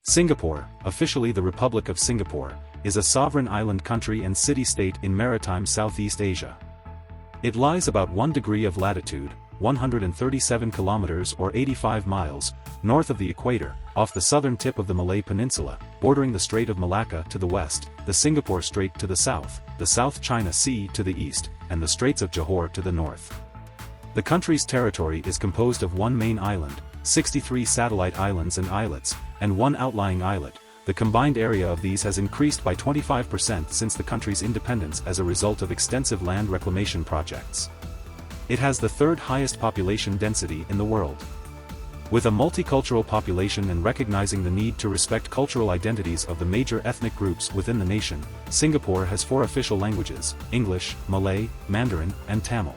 Singapore, officially the Republic of Singapore, is a sovereign island country and city-state in maritime Southeast Asia. It lies about 1 degree of latitude, 137 kilometers or 85 miles, north of the equator, off the southern tip of the Malay Peninsula, bordering the Strait of Malacca to the west, the Singapore Strait to the south, the South China Sea to the east, and the Straits of Johor to the north. The country's territory is composed of one main island, 63 satellite islands and islets, and one outlying islet. The combined area of these has increased by 25% since the country's independence as a result of extensive land reclamation projects. It has the third highest population density in the world. With a multicultural population and recognizing the need to respect cultural identities of the major ethnic groups within the nation, Singapore has 4 official languages: English, Malay, Mandarin, and Tamil.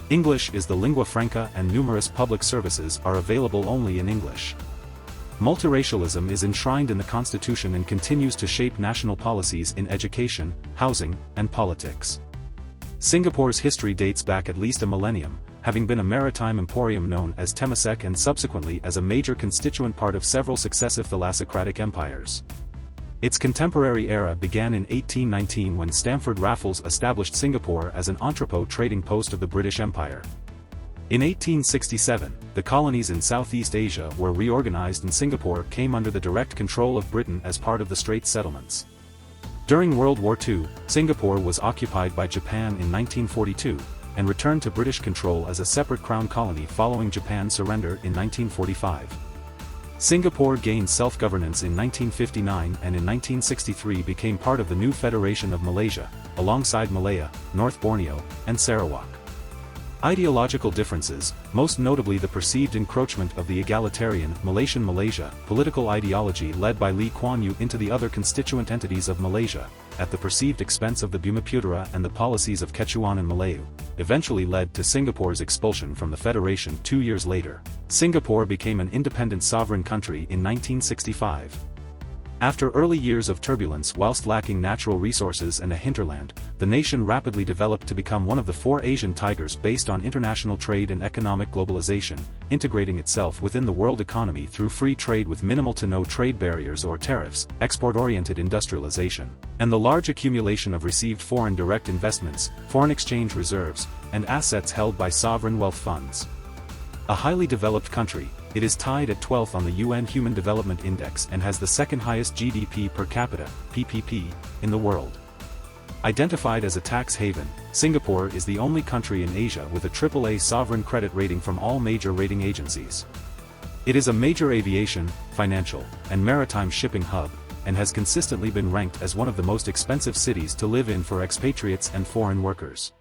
English is the lingua franca and numerous public services are available only in English. Multiracialism is enshrined in the Constitution and continues to shape national policies in education, housing, and politics. Singapore's history dates back at least a millennium, having been a maritime emporium known as Temasek and subsequently as a major constituent part of several successive thalassocratic empires. Its contemporary era began in 1819 when Stamford Raffles established Singapore as an entrepot trading post of the British Empire. In 1867, the colonies in Southeast Asia were reorganized and Singapore came under the direct control of Britain as part of the Straits Settlements. During World War II, Singapore was occupied by Japan in 1942, and returned to British control as a separate crown colony following Japan's surrender in 1945. Singapore gained self-governance in 1959 and in 1963 became part of the new Federation of Malaysia, alongside Malaya, North Borneo, and Sarawak. Ideological differences, most notably the perceived encroachment of the egalitarian Malaysian Malaysia political ideology led by Lee Kuan Yew into the other constituent entities of Malaysia, at the perceived expense of the Bumiputera and the policies of Quechuan and Malayu, eventually led to Singapore's expulsion from the Federation 2 years later. Singapore became an independent sovereign country in 1965. After early years of turbulence whilst lacking natural resources and a hinterland, the nation rapidly developed to become one of the 4 Asian tigers based on international trade and economic globalization, integrating itself within the world economy through free trade with minimal to no trade barriers or tariffs, export-oriented industrialization, and the large accumulation of received foreign direct investments, foreign exchange reserves, and assets held by sovereign wealth funds. A highly developed country, it is tied at 12th on the UN Human Development Index and has the second highest GDP per capita, PPP, in the world. Identified as a tax haven, Singapore is the only country in Asia with a AAA sovereign credit rating from all major rating agencies. It is a major aviation, financial, and maritime shipping hub, and has consistently been ranked as one of the most expensive cities to live in for expatriates and foreign workers.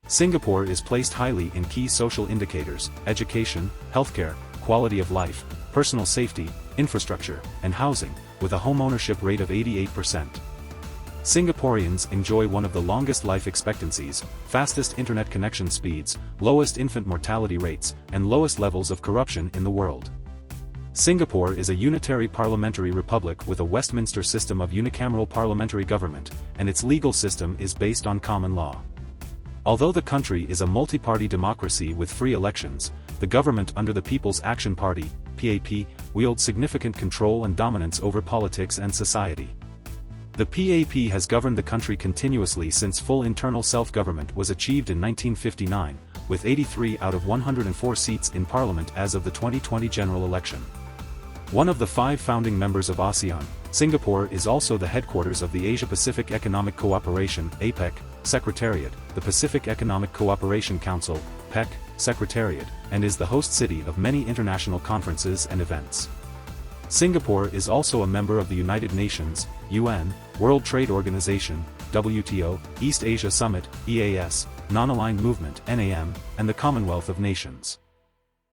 Singapore is placed highly in key social indicators: education, healthcare, quality of life, personal safety, infrastructure, and housing, with a home ownership rate of 88%. Singaporeans enjoy one of the longest life expectancies, fastest internet connection speeds, lowest infant mortality rates, and lowest levels of corruption in the world. Singapore is a unitary parliamentary republic with a Westminster system of unicameral parliamentary government, and its legal system is based on common law. Although the country is a multi-party democracy with free elections, the government under the People's Action Party, PAP, wields significant control and dominance over politics and society. The PAP has governed the country continuously since full internal self-government was achieved in 1959, with 83 out of 104 seats in parliament as of the 2020 general election. One of the 5 founding members of ASEAN, Singapore is also the headquarters of the Asia-Pacific Economic Cooperation (APEC) Secretariat, the Pacific Economic Cooperation Council (PEC) Secretariat, and is the host city of many international conferences and events. Singapore is also a member of the United Nations, UN, World Trade Organization, WTO, East Asia Summit, EAS, Non-Aligned Movement, NAM, and the Commonwealth of Nations.